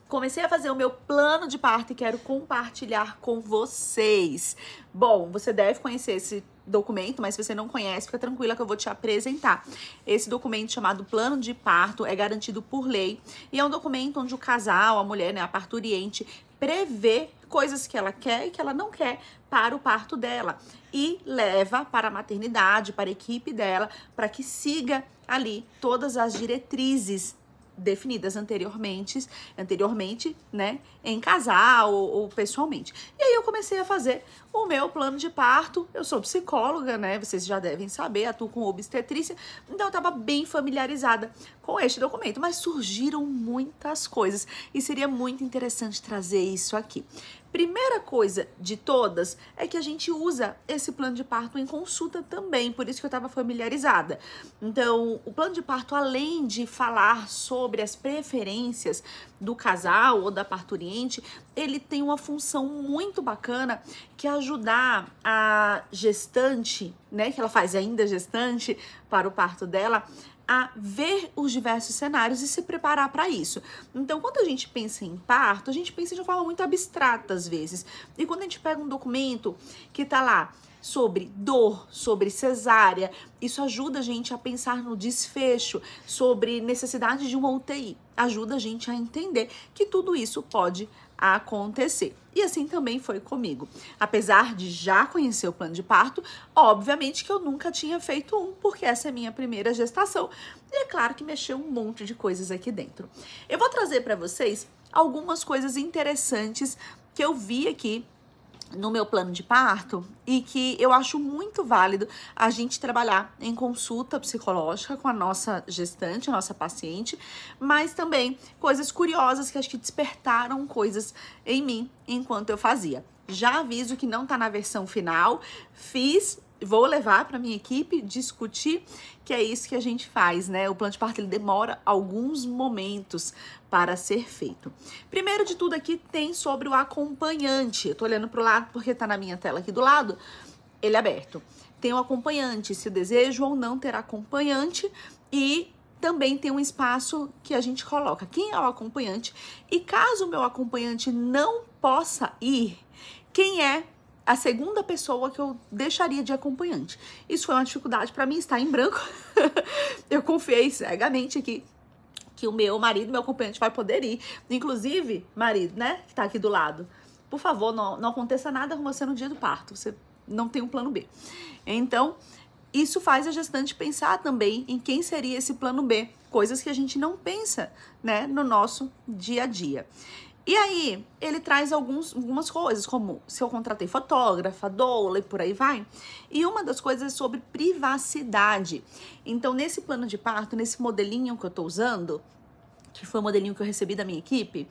comecei a fazer o meu plano de parto e quero compartilhar com vocês. Bom, você deve conhecer esse documento, mas se você não conhece, fica tranquila que eu vou te apresentar. Esse documento chamado Plano de Parto é garantido por lei e é um documento onde o casal, a mulher, né, a parturiente, prevê coisas que ela quer e que ela não quer para o parto dela e leva para a maternidade, para a equipe dela, para que siga ali todas as diretrizes definidas anteriormente, né, em casal ou pessoalmente. E aí eu comecei a fazer o meu plano de parto. Eu sou psicóloga, né, vocês já devem saber, atuo com obstetrícia, então eu estava bem familiarizada com este documento, mas surgiram muitas coisas e seria muito interessante trazer isso aqui. Primeira coisa de todas é que a gente usa esse plano de parto em consulta também, por isso que eu estava familiarizada. Então, o plano de parto, além de falar sobre as preferências do casal ou da parturiente, ele tem uma função muito bacana que é ajudar a gestante, né, que ela faz ainda gestante para o parto dela, a ver os diversos cenários e se preparar para isso. Então, quando a gente pensa em parto, a gente pensa de uma forma muito abstrata às vezes. E quando a gente pega um documento que tá lá sobre dor, sobre cesárea, isso ajuda a gente a pensar no desfecho, sobre necessidade de uma UTI. Ajuda a gente a entender que tudo isso pode acontecer. E assim também foi comigo. Apesar de já conhecer o plano de parto, obviamente que eu nunca tinha feito um, porque essa é a minha primeira gestação. E é claro que mexeu um monte de coisas aqui dentro. Eu vou trazer para vocês algumas coisas interessantes que eu vi aqui no meu plano de parto e que eu acho muito válido a gente trabalhar em consulta psicológica com a nossa gestante, a nossa paciente, mas também coisas curiosas que acho que despertaram coisas em mim enquanto eu fazia. Já aviso que não tá na versão final, vou levar para minha equipe discutir, que é isso que a gente faz, né? O plano de parto ele demora alguns momentos para ser feito. Primeiro de tudo aqui tem sobre o acompanhante. Eu tô olhando pro lado porque tá na minha tela aqui do lado, ele é aberto. Tem o acompanhante, se desejo ou não ter acompanhante, e também tem um espaço que a gente coloca quem é o acompanhante e caso o meu acompanhante não possa ir, quem é a segunda pessoa que eu deixaria de acompanhante. Isso foi uma dificuldade para mim, está em branco. Eu confiei cegamente aqui que o meu marido, meu acompanhante, vai poder ir. Inclusive, marido, né, que tá aqui do lado, por favor, não aconteça nada com você no dia do parto. Você não tem um plano B. Então, isso faz a gestante pensar também em quem seria esse plano B. Coisas que a gente não pensa, né, no nosso dia a dia. E aí, ele traz algumas coisas, como se eu contratei fotógrafa, doula e por aí vai. E uma das coisas é sobre privacidade. Então, nesse plano de parto, nesse modelinho que eu tô usando, que foi o modelinho que eu recebi da minha equipe,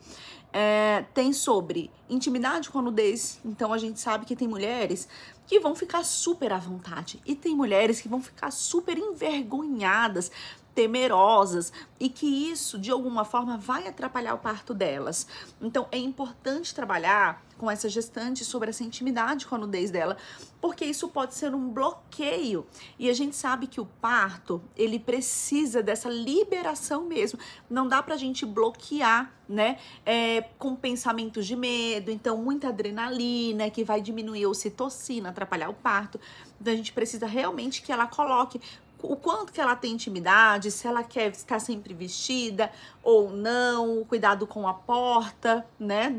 tem sobre intimidade com a nudez. Então, a gente sabe que tem mulheres que vão ficar super à vontade. E tem mulheres que vão ficar super envergonhadas, temerosas, e que isso de alguma forma vai atrapalhar o parto delas. Então é importante trabalhar com essa gestante sobre essa intimidade com a nudez dela, porque isso pode ser um bloqueio, e a gente sabe que o parto, ele precisa dessa liberação mesmo. Não dá pra gente bloquear, né, com pensamentos de medo, então muita adrenalina que vai diminuir a ocitocina, atrapalhar o parto. Então a gente precisa realmente que ela coloque o quanto que ela tem intimidade, se ela quer estar sempre vestida ou não, o cuidado com a porta, né,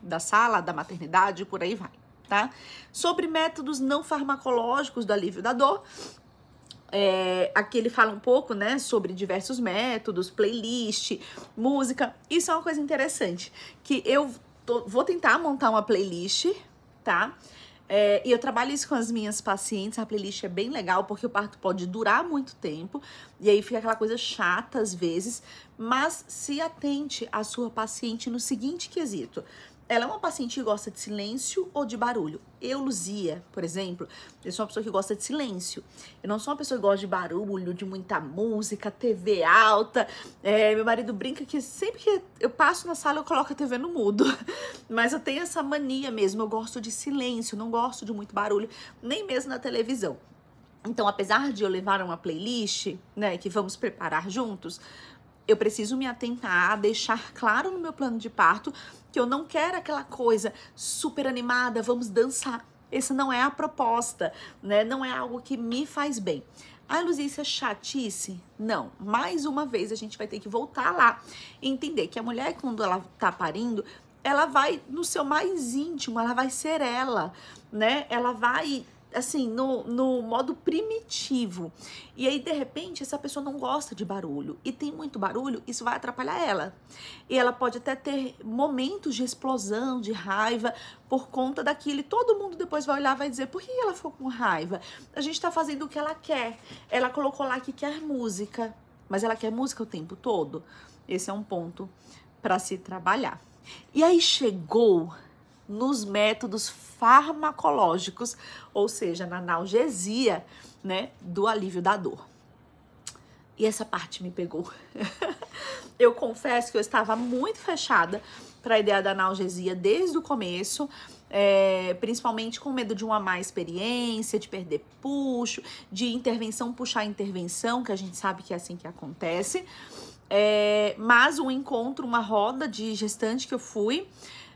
da sala, da maternidade, por aí vai, tá? Sobre métodos não farmacológicos do alívio da dor, aqui ele fala um pouco, né, sobre diversos métodos, playlist, música. Isso é uma coisa interessante, que eu vou tentar montar uma playlist, tá? E eu trabalho isso com as minhas pacientes. A playlist é bem legal porque o parto pode durar muito tempo e aí fica aquela coisa chata às vezes, mas se atente à sua paciente no seguinte quesito: ela é uma paciente que gosta de silêncio ou de barulho? Eu, Luzia, por exemplo, eu sou uma pessoa que gosta de silêncio. Eu não sou uma pessoa que gosta de barulho, de muita música, TV alta. Meu marido brinca que sempre que eu passo na sala eu coloco a TV no mudo. Mas eu tenho essa mania mesmo, eu gosto de silêncio, não gosto de muito barulho, nem mesmo na televisão. Então, apesar de eu levar uma playlist, né, que vamos preparar juntos, eu preciso me atentar, deixar claro no meu plano de parto que eu não quero aquela coisa super animada, vamos dançar. Essa não é a proposta, né? Não é algo que me faz bem. Ai, Luzia, isso é chatice? Não. Mais uma vez, a gente vai ter que voltar lá e entender que a mulher, quando ela tá parindo, ela vai no seu mais íntimo, ela vai ser ela, né? Ela vai, assim, no modo primitivo. E aí, de repente, essa pessoa não gosta de barulho. E tem muito barulho, isso vai atrapalhar ela. E ela pode até ter momentos de explosão, de raiva, por conta daquilo. E todo mundo depois vai olhar e vai dizer, por que ela ficou com raiva? A gente tá fazendo o que ela quer. Ela colocou lá que quer música. Mas ela quer música o tempo todo? Esse é um ponto para se trabalhar. E aí chegou nos métodos farmacológicos, ou seja, na analgesia, né, do alívio da dor. E essa parte me pegou. Eu confesso que eu estava muito fechada para a ideia da analgesia desde o começo, principalmente com medo de uma má experiência, de perder puxo, de intervenção puxar intervenção, que a gente sabe que é assim que acontece. Mas um encontro, uma roda de gestante que eu fui,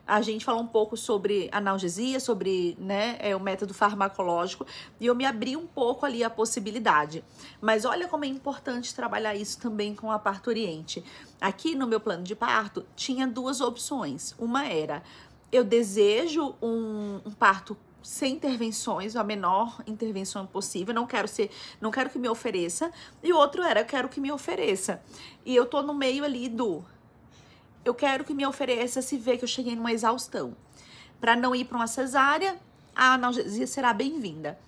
a gente falou um pouco sobre analgesia, sobre, né, o método farmacológico, e eu me abri um pouco ali a possibilidade. Mas olha como é importante trabalhar isso também com a parturiente. Aqui no meu plano de parto, tinha duas opções. Uma era, eu desejo um parto sem intervenções, a menor intervenção possível, não quero que me ofereça. E o outro era, eu quero que me ofereça. E eu tô no meio ali eu quero que me ofereça se vê que eu cheguei numa exaustão. Para não ir para uma cesárea, a analgesia será bem-vinda.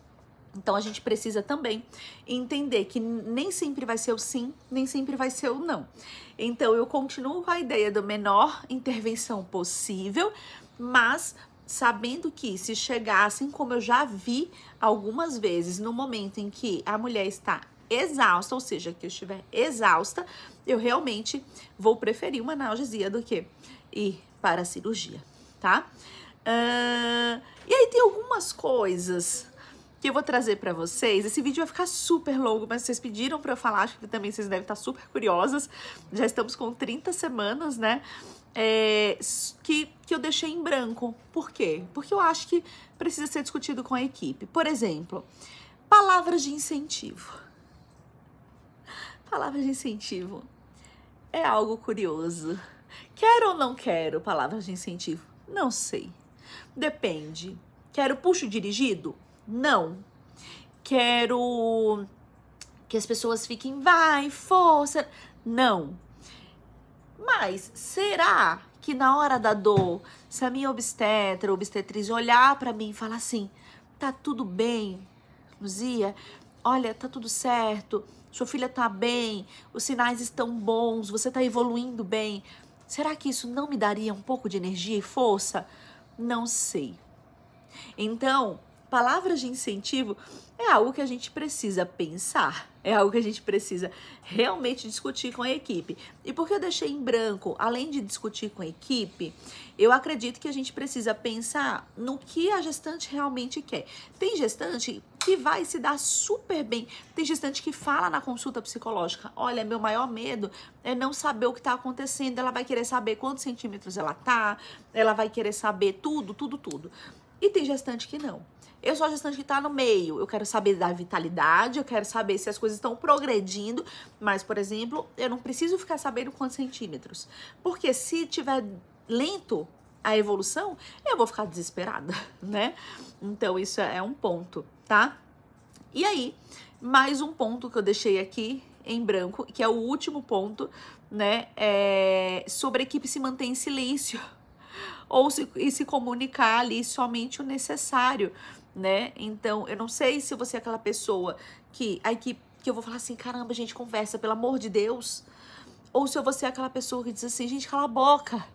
Então, a gente precisa também entender que nem sempre vai ser o sim, nem sempre vai ser o não. Então, eu continuo com a ideia da menor intervenção possível, mas sabendo que se chegar, assim como eu já vi algumas vezes, no momento em que a mulher está exausta, ou seja, que eu estiver exausta, eu realmente vou preferir uma analgesia do que ir para a cirurgia, tá? E aí tem algumas coisas que eu vou trazer para vocês. Esse vídeo vai ficar super longo, mas vocês pediram para eu falar, acho que também vocês devem estar super curiosas. Já estamos com 30 semanas, né? Que eu deixei em branco. Por quê? Porque eu acho que precisa ser discutido com a equipe. Por exemplo, palavras de incentivo. Palavras de incentivo é algo curioso. Quero ou não quero palavras de incentivo? Não sei. Depende. Quero puxo dirigido? Não. Quero que as pessoas fiquem, vai, força? Não. Mas será que na hora da dor, se a minha obstetra ou obstetriz olhar pra mim e falar assim, tá tudo bem, Luzia? Olha, tá tudo certo, sua filha tá bem, os sinais estão bons, você tá evoluindo bem. Será que isso não me daria um pouco de energia e força? Não sei. Então, palavras de incentivo é algo que a gente precisa pensar, é algo que a gente precisa realmente discutir com a equipe. E porque eu deixei em branco, além de discutir com a equipe, eu acredito que a gente precisa pensar no que a gestante realmente quer. Tem gestante que vai se dar super bem, tem gestante que fala na consulta psicológica, olha, meu maior medo é não saber o que tá acontecendo, ela vai querer saber quantos centímetros ela tá, ela vai querer saber tudo. E tem gestante que não. Eu sou a gestante que tá no meio, eu quero saber da vitalidade, eu quero saber se as coisas estão progredindo, mas, por exemplo, eu não preciso ficar sabendo quantos centímetros, porque se tiver lento a evolução, eu vou ficar desesperada, né? Então, isso é um ponto, tá? E aí, mais um ponto que eu deixei aqui em branco, que é o último ponto, né? Sobre a equipe se manter em silêncio ou se comunicar ali somente o necessário, né? Então, eu não sei se você é aquela pessoa que a equipe, que eu vou falar assim, caramba, gente, conversa, pelo amor de Deus. Ou se você é aquela pessoa que diz assim, gente, cala a boca,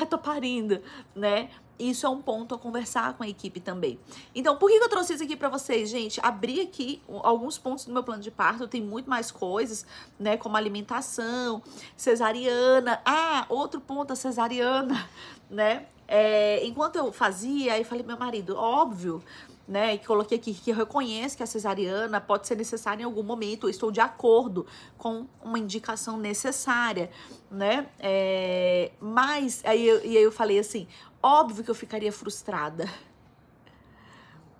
eu tô parindo, né? Isso é um ponto a conversar com a equipe também. Então, por que eu trouxe isso aqui pra vocês, gente? Abri aqui alguns pontos do meu plano de parto, tem muito mais coisas, né? Como alimentação, cesariana. Ah, outro ponto, a cesariana, né? Enquanto eu fazia, aí falei pro meu marido, óbvio, né? E coloquei aqui que eu reconheço que a cesariana pode ser necessária em algum momento, eu estou de acordo com uma indicação necessária, né? Mas aí eu falei assim, óbvio que eu ficaria frustrada.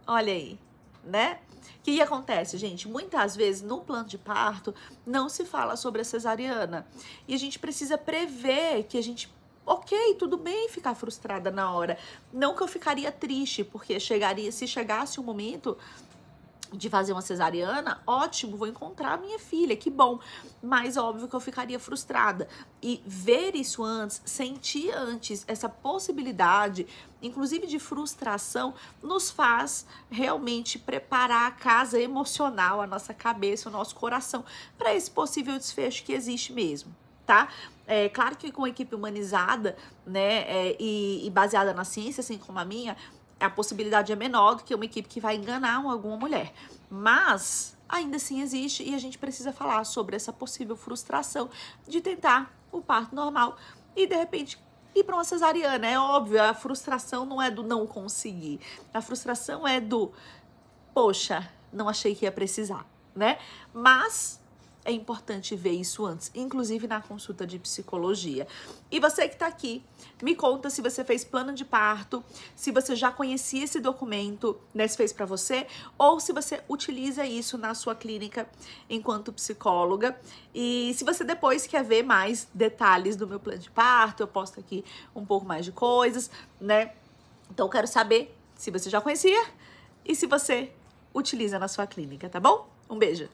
Olha aí, né? O que acontece, gente? Muitas vezes no plano de parto não se fala sobre a cesariana e a gente precisa prever que a gente, ok, tudo bem ficar frustrada na hora. Não que eu ficaria triste, porque se chegasse o momento de fazer uma cesariana, ótimo, vou encontrar minha filha, que bom. Mas óbvio que eu ficaria frustrada. E ver isso antes, sentir antes essa possibilidade, inclusive de frustração, nos faz realmente preparar a casa emocional, a nossa cabeça, o nosso coração, para esse possível desfecho que existe mesmo, tá? É claro que com a equipe humanizada, né, e baseada na ciência, assim como a minha, a possibilidade é menor do que uma equipe que vai enganar alguma mulher. Mas ainda assim existe e a gente precisa falar sobre essa possível frustração de tentar o parto normal e de repente ir para uma cesariana. É óbvio, a frustração não é do não conseguir. A frustração é do, poxa, não achei que ia precisar, né? Mas é importante ver isso antes, inclusive na consulta de psicologia. E você que tá aqui, me conta se você fez plano de parto, se você já conhecia esse documento, né, se fez para você, ou se você utiliza isso na sua clínica enquanto psicóloga. E se você depois quer ver mais detalhes do meu plano de parto, eu posto aqui um pouco mais de coisas, né? Então eu quero saber se você já conhecia e se você utiliza na sua clínica, tá bom? Um beijo!